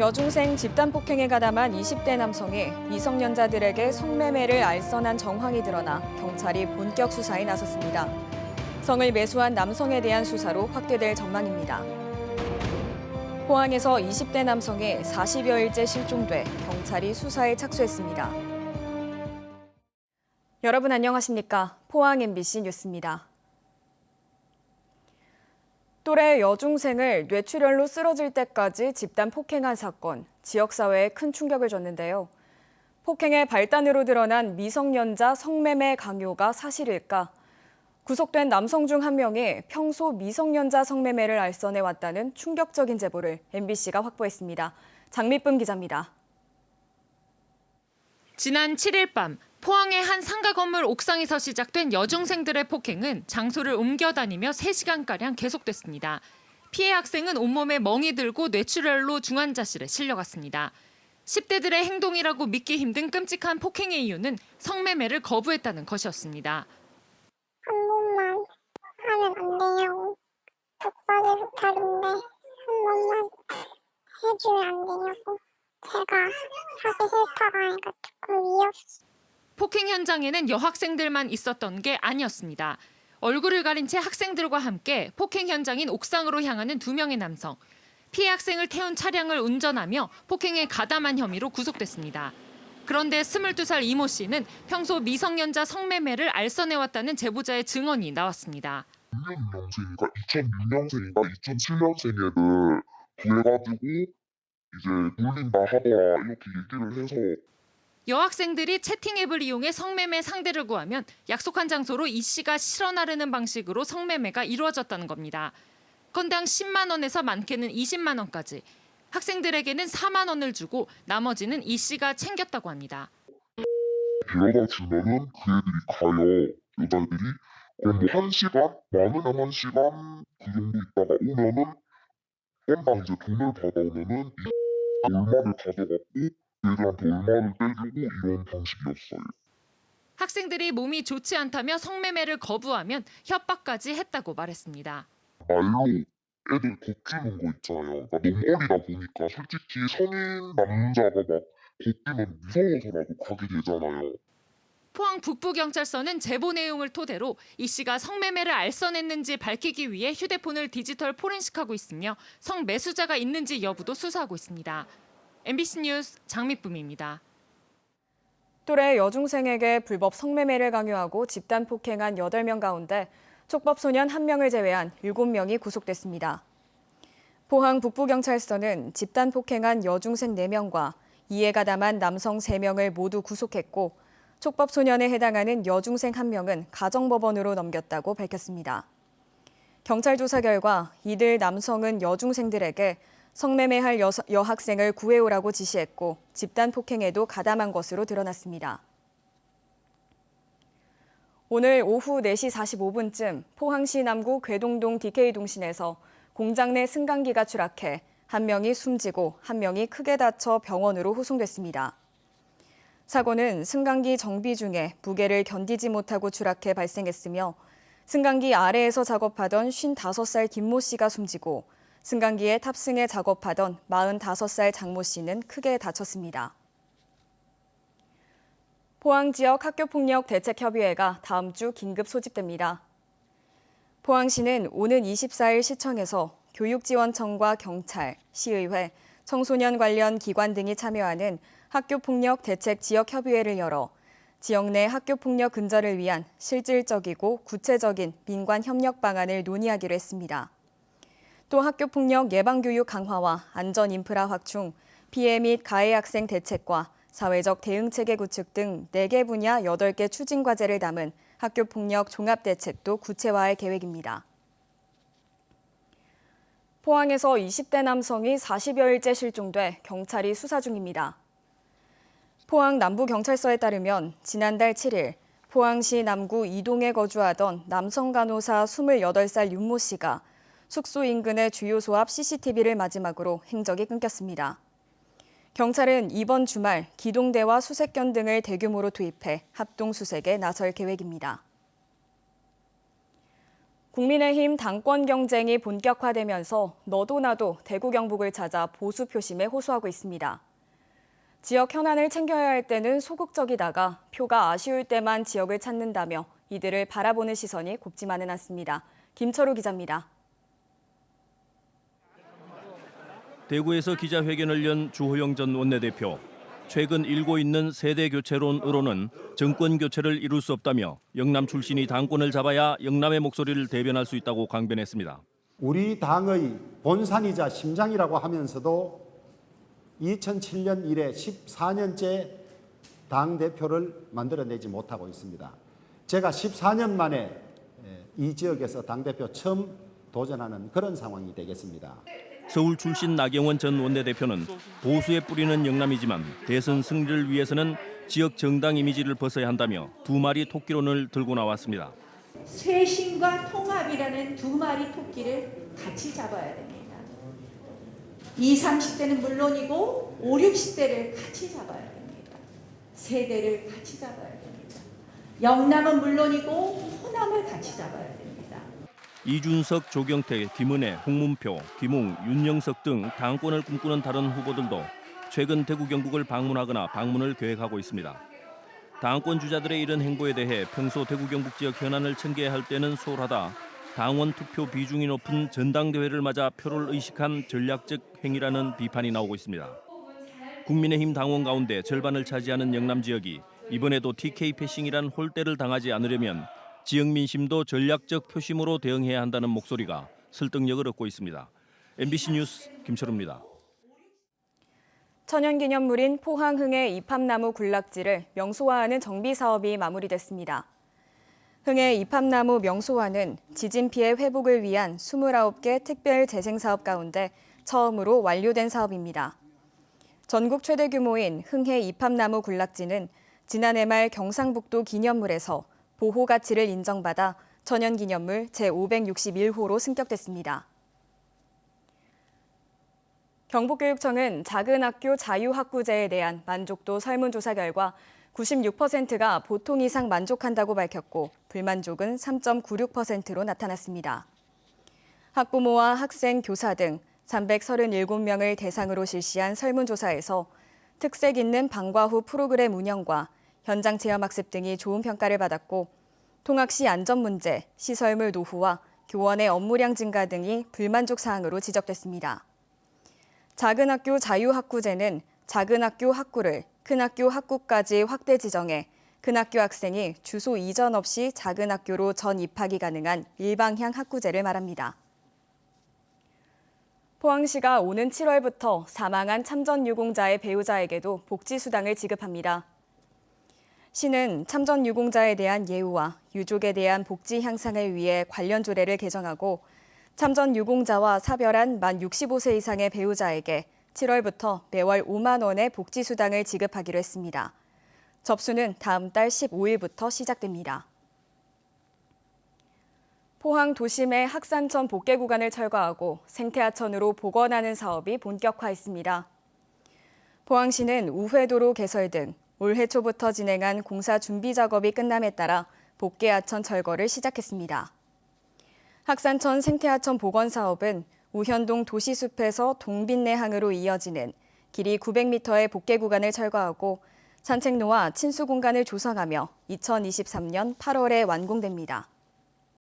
여중생 집단 폭행에 가담한 20대 남성이 미성년자들에게 성매매를 알선한 정황이 드러나 경찰이 본격 수사에 나섰습니다. 성을 매수한 남성에 대한 수사로 확대될 전망입니다. 포항에서 20대 남성이 40여일째 실종돼 경찰이 수사에 착수했습니다. 여러분 안녕하십니까? 포항 MBC 뉴스입니다. 또래 여중생을 뇌출혈로 쓰러질 때까지 집단 폭행한 사건, 지역사회에 큰 충격을 줬는데요. 폭행의 발단으로 드러난 미성년자 성매매 강요가 사실일까? 구속된 남성 중 한 명이 평소 미성년자 성매매를 알선해왔다는 충격적인 제보를 MBC가 확보했습니다. 장미쁨 기자입니다. 지난 7일 밤 포항의 한 상가 건물 옥상에서 시작된 여중생들의 폭행은 장소를 옮겨다니며 3시간가량 계속됐습니다. 피해 학생은 온몸에 멍이 들고 뇌출혈로 중환자실에 실려갔습니다. 10대들의 행동이라고 믿기 힘든 끔찍한 폭행의 이유는 성매매를 거부했다는 것이었습니다. 한 번만 하면 안 되냐고. 독박이 부탁인데 한 번만 해주면 안 되냐고. 제가 하기 싫다고 하니까 조금 위협. 폭행 현장에는 여학생들만 있었던 게 아니었습니다. 얼굴을 가린 채 학생들과 함께 폭행 현장인 옥상으로 향하는 2명의 남성. 피해 학생을 태운 차량을 운전하며 폭행에 가담한 혐의로 구속됐습니다. 그런데 22살 이모 씨는 평소 미성년자 성매매를 알선해왔다는 제보자의 증언이 나왔습니다. 6년생인가 2006년생인가 2007년생 애들 구해가지고 이제 놀린다 하더라 이렇게 얘기를 해서 여학생들이 채팅 앱을 이용해 성매매 상대를 구하면 약속한 장소로 이 씨가 실어 나르는 방식으로 성매매가 이루어졌다는 겁니다. 건당 10만 원에서 많게는 20만 원까지. 학생들에게는 4만 원을 주고 나머지는 이 씨가 챙겼다고 합니다. 데려다 주면은 그 애들이 가요. 여자애들이 그럼 뭐 1시간? 많으면 1시간 그 정도 있다가 오면은 건당 이제 돈을 받아오면은 얼마를 가져갔고 얘들한테 얼마를 떼주고 이런 방식이었어요. 학생들이 몸이 좋지 않다며 성매매를 거부하면 협박까지 했다고 말했습니다. 말로 애들 겁주는 거 있잖아요. 그러니까 너무 어리다 보니까 솔직히 성인 남자가 막 겁주면 무서워서라도 가게 되잖아요. 포항 북부경찰서는 제보 내용을 토대로 이 씨가 성매매를 알선했는지 밝히기 위해 휴대폰을 디지털 포렌식하고 있으며 성매수자가 있는지 여부도 수사하고 있습니다. MBC 뉴스 장미쁨입니다. 또래 여중생에게 불법 성매매를 강요하고 집단 폭행한 8명 가운데 촉법소년 1명을 제외한 7명이 구속됐습니다. 포항 북부경찰서는 집단 폭행한 여중생 4명과 이에 가담한 남성 3명을 모두 구속했고 촉법소년에 해당하는 여중생 1명은 가정법원으로 넘겼다고 밝혔습니다. 경찰 조사 결과 이들 남성은 여중생들에게 성매매할 여학생을 구해오라고 지시했고 집단 폭행에도 가담한 것으로 드러났습니다. 오늘 오후 4시 45분쯤 포항시 남구 괴동동 DK동신에서 공장 내 승강기가 추락해 1명이 숨지고 1명이 크게 다쳐 병원으로 후송됐습니다. 사고는 승강기 정비 중에 무게를 견디지 못하고 추락해 발생했으며 승강기 아래에서 작업하던 55살 김모 씨가 숨지고 승강기에 탑승해 작업하던 45살 장모 씨는 크게 다쳤습니다. 포항 지역 학교폭력 대책협의회가 다음 주 긴급 소집됩니다. 포항시는 오는 24일 시청에서 교육지원청과 경찰, 시의회, 청소년 관련 기관 등이 참여하는 학교폭력 대책 지역협의회를 열어 지역 내 학교폭력 근절을 위한 실질적이고 구체적인 민관 협력 방안을 논의하기로 했습니다. 또 학교폭력 예방교육 강화와 안전 인프라 확충, 피해 및 가해 학생 대책과 사회적 대응체계 구축 등 4개 분야 8개 추진 과제를 담은 학교폭력 종합대책도 구체화할 계획입니다. 포항에서 20대 남성이 40여일째 실종돼 경찰이 수사 중입니다. 포항 남부경찰서에 따르면 지난달 7일 포항시 남구 이동에 거주하던 남성 간호사 28살 윤모 씨가 숙소 인근의 주유소 앞 CCTV를 마지막으로 행적이 끊겼습니다. 경찰은 이번 주말 기동대와 수색견 등을 대규모로 투입해 합동 수색에 나설 계획입니다. 국민의힘 당권 경쟁이 본격화되면서 너도 나도 대구 경북을 찾아 보수 표심에 호소하고 있습니다. 지역 현안을 챙겨야 할 때는 소극적이다가 표가 아쉬울 때만 지역을 찾는다며 이들을 바라보는 시선이 곱지만은 않습니다. 김철우 기자입니다. 대구에서 기자회견을 연 주호영 전 원내대표. 최근 일고 있는 세대 교체론으로는 정권 교체를 이룰 수 없다며 영남 출신이 당권을 잡아야 영남의 목소리를 대변할 수 있다고 강변했습니다. 우리 당의 본산이자 심장이라고 하면서도 2007년 이래 14년째 당대표를 만들어내지 못하고 있습니다. 제가 14년 만에 이 지역에서 당대표 처음 도전하는 그런 상황이 되겠습니다. 서울 출신 나경원 전 원내대표는 보수에 뿌리는 영남이지만 대선 승리를 위해서는 지역 정당 이미지를 벗어야 한다며 두 마리 토끼론을 들고 나왔습니다. 쇄신과 통합이라는 두 마리 토끼를 같이 잡아야 됩니다. 20, 30대는 물론이고 5, 60대를 같이 잡아야 됩니다. 세대를 같이 잡아야 됩니다. 영남은 물론이고 호남을 같이 잡아야 됩니다. 이준석, 조경태, 김은혜, 홍문표, 김웅, 윤영석 등 당권을 꿈꾸는 다른 후보들도 최근 대구 경북을 방문하거나 방문을 계획하고 있습니다. 당권 주자들의 이런 행보에 대해 평소 대구 경북 지역 현안을 챙겨야 할 때는 소홀하다. 당원 투표 비중이 높은 전당대회를 맞아 표를 의식한 전략적 행위라는 비판이 나오고 있습니다. 국민의힘 당원 가운데 절반을 차지하는 영남 지역이 이번에도 TK 패싱이란 홀대를 당하지 않으려면 지역 민심도 전략적 표심으로 대응해야 한다는 목소리가 설득력을 얻고 있습니다. MBC 뉴스 김철우입니다. 천연기념물인 포항 흥의 이팝나무 군락지를 명소화하는 정비 사업이 마무리됐습니다. 흥의 이팝나무 명소화는 지진 피해 회복을 위한 29개 특별 재생 사업 가운데 처음으로 완료된 사업입니다. 전국 최대 규모인 흥해 이팝나무 군락지는 지난해 말 경상북도 기념물에서 보호 가치를 인정받아 천연기념물 제561호로 승격됐습니다. 경북교육청은 작은 학교 자유학구제에 대한 만족도 설문조사 결과 96%가 보통 이상 만족한다고 밝혔고 불만족은 3.96%로 나타났습니다. 학부모와 학생, 교사 등 337명을 대상으로 실시한 설문조사에서 특색 있는 방과 후 프로그램 운영과 현장 체험학습 등이 좋은 평가를 받았고 통학 시 안전 문제, 시설물 노후와 교원의 업무량 증가 등이 불만족 사항으로 지적됐습니다. 작은 학교 자유학구제는 작은 학교 학구를 큰 학교 학구까지 확대 지정해 큰 학교 학생이 주소 이전 없이 작은 학교로 전 입학이 가능한 일방향 학구제를 말합니다. 포항시가 오는 7월부터 사망한 참전 유공자의 배우자에게도 복지수당을 지급합니다. 시는 참전 유공자에 대한 예우와 유족에 대한 복지 향상을 위해 관련 조례를 개정하고 참전 유공자와 사별한 만 65세 이상의 배우자에게 7월부터 매월 5만 원의 복지수당을 지급하기로 했습니다. 접수는 다음 달 15일부터 시작됩니다. 포항 도심의 학산천 복개 구간을 철거하고 생태하천으로 복원하는 사업이 본격화했습니다. 포항시는 우회도로 개설 등 올해 초부터 진행한 공사 준비 작업이 끝남에 따라 복개하천 철거를 시작했습니다. 학산천 생태하천 복원 사업은 우현동 도시숲에서 동빈내항으로 이어지는 길이 900m의 복개 구간을 철거하고 산책로와 친수 공간을 조성하며 2023년 8월에 완공됩니다.